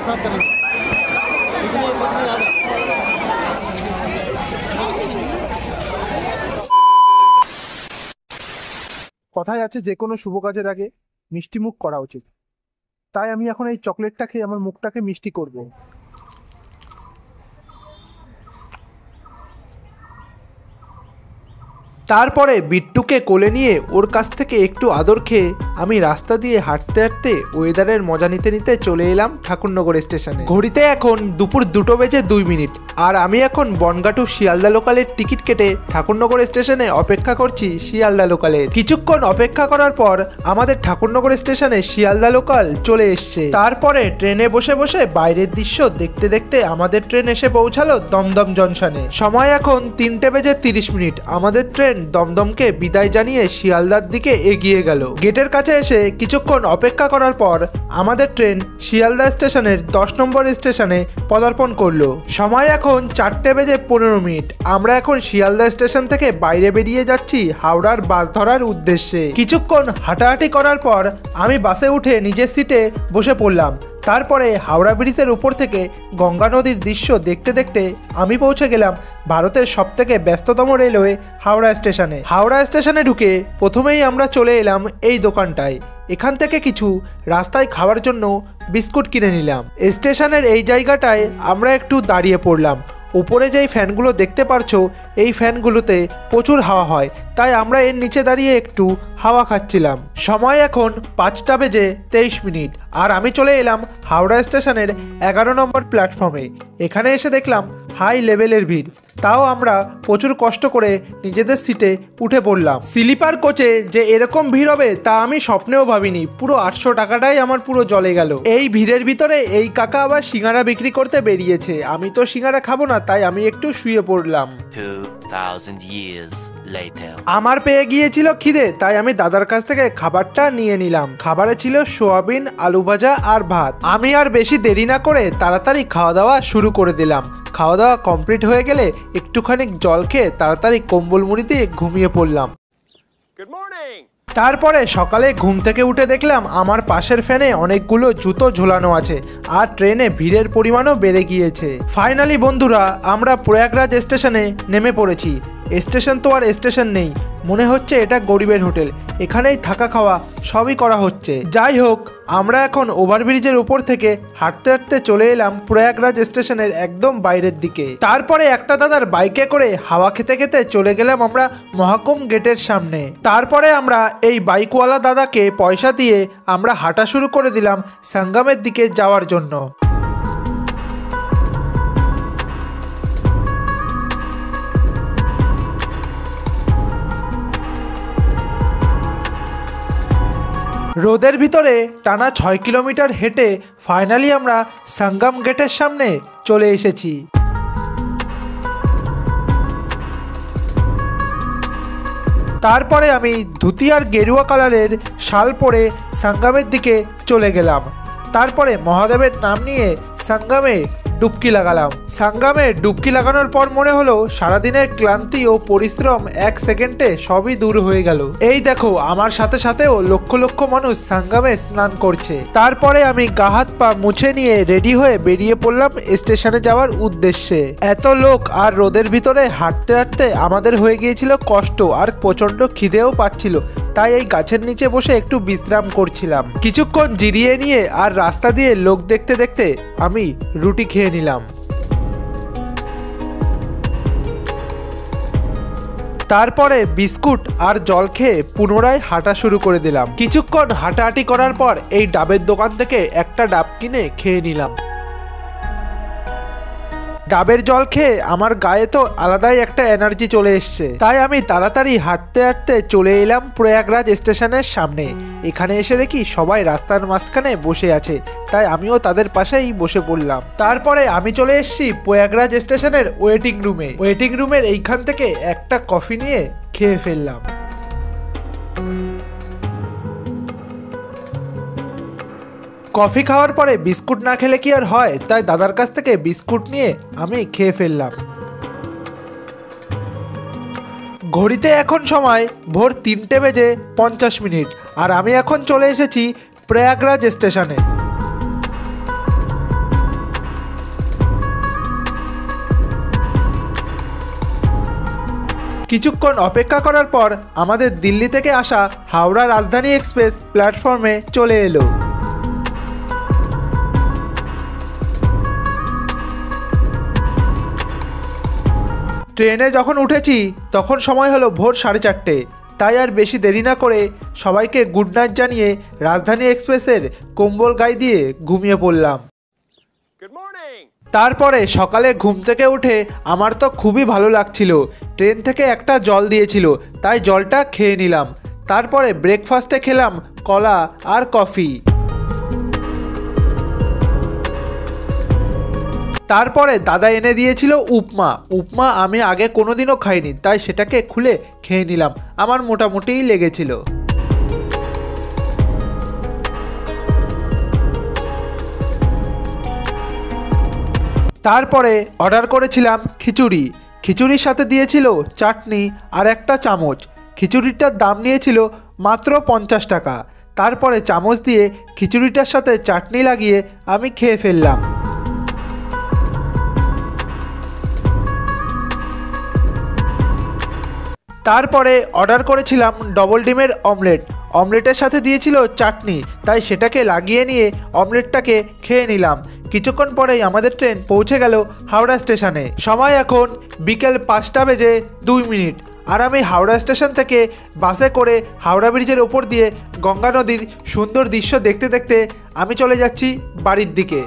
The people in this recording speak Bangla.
साथ करेंगे। কথায় আছে যে কোনো শুভ কাজের আগে মিষ্টি মুখ করা উচিত, তাই আমি এখন এই চকলেটটা খেয়ে আমার মুখটাকে মিষ্টি করব। তারপরে বিট্টুকে কোলে নিয়ে ওর কাছ থেকে একটু আদর খেয়ে আমি রাস্তা দিয়ে হাঁটতে হাঁটতে ওয়েদারের মজা নিতে নিতে চলে এলাম ঠাকুরনগর স্টেশনে। ঘড়িতে এখন দুপুর 2:02 আর আমি এখন বনগাঁ শিয়ালদা লোকালের টিকিট কেটে ঠাকুরনগর স্টেশনে অপেক্ষা করছি শিয়ালদা লোকালের। কিছুক্ষণ অপেক্ষা করার পর আমাদের ঠাকুরনগর স্টেশনে শিয়ালদা লোকাল চলে এসছে। তারপরে ট্রেনে বসে বসে বাইরের দৃশ্য দেখতে দেখতে আমাদের ট্রেন এসে পৌঁছালো দমদম জংশনে। সময় এখন 3:30। আমাদের ট্রেন দমদমকে বিদায় জানিয়ে শিয়ালদার দিকে এগিয়ে গেল। গেটের কাছে এসে কিছুক্ষণ অপেক্ষা করার পর আমাদের ট্রেন শিয়ালদা স্টেশনের 10 নম্বর স্টেশনে পদার্পণ করলো। সময় এখন 4:15। আমরা এখন শিয়ালদা স্টেশন থেকে বাইরে বেরিয়ে যাচ্ছি হাওড়ার বাস ধরার উদ্দেশ্যে। কিছুক্ষণ হাঁটাহাঁটি করার পর আমি বাসে উঠে নিজের সিটে বসে পড়লাম। তারপরে হাওড়া ব্রিজের উপর থেকে গঙ্গা নদীর দৃশ্য দেখতে দেখতে আমি পৌঁছে গেলাম ভারতের সবথেকে ব্যস্ততম রেলওয়ে হাওড়া স্টেশনে। হাওড়া স্টেশনে ঢুকে প্রথমেই আমরা চলে এলাম এই দোকানটায়। এখান থেকে কিছু রাস্তায় খাওয়ার জন্য বিস্কুট কিনে নিলাম। স্টেশনের এই জায়গাটায় আমরা একটু দাঁড়িয়ে পড়লাম। উপরে যেই ফ্যানগুলো দেখতে পারছো এই ফ্যানগুলোতে প্রচুর হাওয়া হয়, তাই আমরা এর নিচে দাঁড়িয়ে একটু হাওয়া খাচ্ছিলাম। সময় এখন 5:23 আর আমি চলে এলাম হাওড়া স্টেশনের 11 নম্বর প্ল্যাটফর্মে। এখানে এসে দেখলাম হাই লেভেলের ভিড়, তাও আমরা প্রচুর কষ্ট করে নিজেদের সিটে উঠে পড়লাম। স্লিপার কোচে যে এরকম ভিড় হবে তা আমি স্বপ্নেও ভাবিনি। পুরো 800 টাকাটাই আমার পুরো জলে গেল। এই ভিড়ের ভিতরে এই কাকা আবার সিঙ্গারা বিক্রি করতে বেরিয়েছে। আমি তো সিঙ্গারা খাবো না, তাই আমি একটু শুয়ে পড়লাম। 2000 years later আমার পেয়ে গিয়েছিল খিদে, তাই আমি দাদার কাছ থেকে খাবারটা নিয়ে নিলাম। খাবারে ছিল সোয়াবিন, আলু ভাজা আর ভাত। আমি আর বেশি দেরি না করে তাড়াতাড়ি খাওয়া দাওয়া শুরু করে দিলাম। খাওয়া দাওয়া কমপ্লিট হয়ে গেলে একটুখানি জল খেয়ে তাড়াতাড়ি কম্বল মুড়ি দিয়ে ঘুমিয়ে পড়লাম। তারপরে সকালে ঘুম থেকে উঠে দেখলাম আমার পাশের ফ্যানে অনেকগুলো জুতো ঝোলানো আছে আর ট্রেনে ভিড়ের পরিমাণও বেড়ে গিয়েছে। ফাইনালি বন্ধুরা আমরা প্রয়াগরাজ স্টেশনে নেমে পড়েছি। স্টেশন তো আর স্টেশন নেই, মনে হচ্ছে এটা গরিবের হোটেল। এখানেই থাকা খাওয়া সবই করা হচ্ছে। যাই হোক, আমরা এখন ওভারব্রিজের উপর থেকে হাঁটতে হাঁটতে চলে এলাম প্রয়াগরাজ স্টেশনের একদম বাইরের দিকে। তারপরে একটা দাদার বাইকে করে হাওয়া খেতে খেতে চলে গেলাম আমরা মহাকুম গেটের সামনে। তারপরে আমরা এই বাইকওয়ালা দাদাকে পয়সা দিয়ে আমরা হাঁটা শুরু করে দিলাম সঙ্গমের দিকে যাওয়ার জন্য। রোদের ভিতরে টানা 6 কিলোমিটার হেঁটে ফাইনালি আমরা সঙ্গম গেটের সামনে চলে এসেছি। তারপরে আমি ধুতি আর গেরুয়া কালারের শাল পরে সঙ্গমের দিকে চলে গেলাম। তারপরে মহাদেবের নাম নিয়ে সঙ্গমে ডুবকি লাগালাম। সঙ্গমে ডুবকি লাগানোর পর মনে হলো সারাদিনের ক্লান্তি ও পরিশ্রম 1 সেকেন্ডে সবই দূর হয়ে গেল। এই দেখো আমার সাথে সাথেও লক্ষ লক্ষ মানুষ সঙ্গমে স্নান করছে। তারপরে আমি গা হাত পা মুছে নিয়ে রেডি হয়ে বেরিয়ে পড়লাম স্টেশনে যাওয়ার উদ্দেশ্যে। এত লোক আর রোদের ভিতরে হাঁটতে হাঁটতে আমাদের হয়ে গিয়েছিল কষ্ট আর প্রচন্ড খিদেও পাচ্ছিল, তাই এই গাছের নিচে বসে একটু বিশ্রাম করছিলাম। কিছুক্ষণ জিরিয়ে নিয়ে আর রাস্তা দিয়ে লোক দেখতে দেখতে আমি রুটি খেয়ে নিলাম। তারপরে বিস্কুট আর জল খেয়ে পুনরায় হাঁটা শুরু করে দিলাম। কিছুক্ষণ হাঁটাহাঁটি করার পর এই ডাবের দোকান থেকে একটা ডাব কিনে খেয়ে নিলাম। ডাবের জল খেয়ে আমার গায়ে তো আলাদাই একটা এনার্জি চলে এসছে, তাই আমি তাড়াতাড়ি হাঁটতে হাঁটতে চলে এলাম প্রয়াগরাজ স্টেশনের সামনে। এখানে এসে দেখি সবাই রাস্তার মাঝখানে বসে আছে, তাই আমিও তাদের পাশেই বসে পড়লাম। তারপরে আমি চলে এসেছি প্রয়াগরাজ স্টেশনের ওয়েটিং রুমে। ওয়েটিং রুমের এইখান থেকে একটা কফি নিয়ে খেয়ে ফেললাম। কফি খাওয়ার পরে বিস্কুট না খেলে কি আর হয়, তাই দাদার কাছ থেকে বিস্কুট নিয়ে আমি খেয়ে ফেললাম। ঘড়িতে এখন সময় ভোর 3:50 আর আমি এখন চলে এসেছি প্রয়াগরাজ স্টেশনে। কিছুক্ষণ অপেক্ষা করার পর আমাদের দিল্লি থেকে আসা হাওড়া রাজধানী এক্সপ্রেস প্ল্যাটফর্মে চলে এলো। ট্রেনে যখন উঠেছি তখন সময় হলো ভোর 4:30। তাই আর বেশি দেরি না করে সবাইকে গুড নাইট জানিয়ে রাজধানী এক্সপ্রেসের কম্বল গায়ে দিয়ে ঘুমিয়ে পড়লাম। তারপরে সকালে ঘুম থেকে উঠে আমার তো খুবই ভালো লাগছিল। ট্রেন থেকে একটা জল দিয়েছিল, তাই জলটা খেয়ে নিলাম। তারপরে ব্রেকফাস্টে খেলাম কলা আর কফি। তারপরে দাদা এনে দিয়েছিল উপমা আমি আগে কোনোদিনও খাইনি, তাই সেটাকে খুলে খেয়ে নিলাম। আমার মোটামুটিই লেগেছিল। তারপরে অর্ডার করেছিলাম খিচুড়ির সাথে দিয়েছিল চাটনি আর একটা চামচ। খিচুড়িটার দাম নিয়েছিল মাত্র 50 টাকা। তারপরে চামচ দিয়ে খিচুড়িটার সাথে চাটনি লাগিয়ে আমি খেয়ে ফেললাম। তারপরে অর্ডার করেছিলাম ডবল ডিমের অমলেটের সাথে দিয়েছিল চাটনি, তাই সেটাকে লাগিয়ে নিয়ে অমলেটটাকে খেয়ে নিলাম। কিছুক্ষণ পরেই আমাদের ট্রেন পৌঁছে গেল হাওড়া স্টেশনে। সময় এখন বিকেল 5:02। আর আমি হাওড়া স্টেশন থেকে বাসে করে হাওড়া ব্রিজের ওপর দিয়ে গঙ্গা নদীর সুন্দর দৃশ্য দেখতে দেখতে আমি চলে যাচ্ছি বাড়ির দিকে।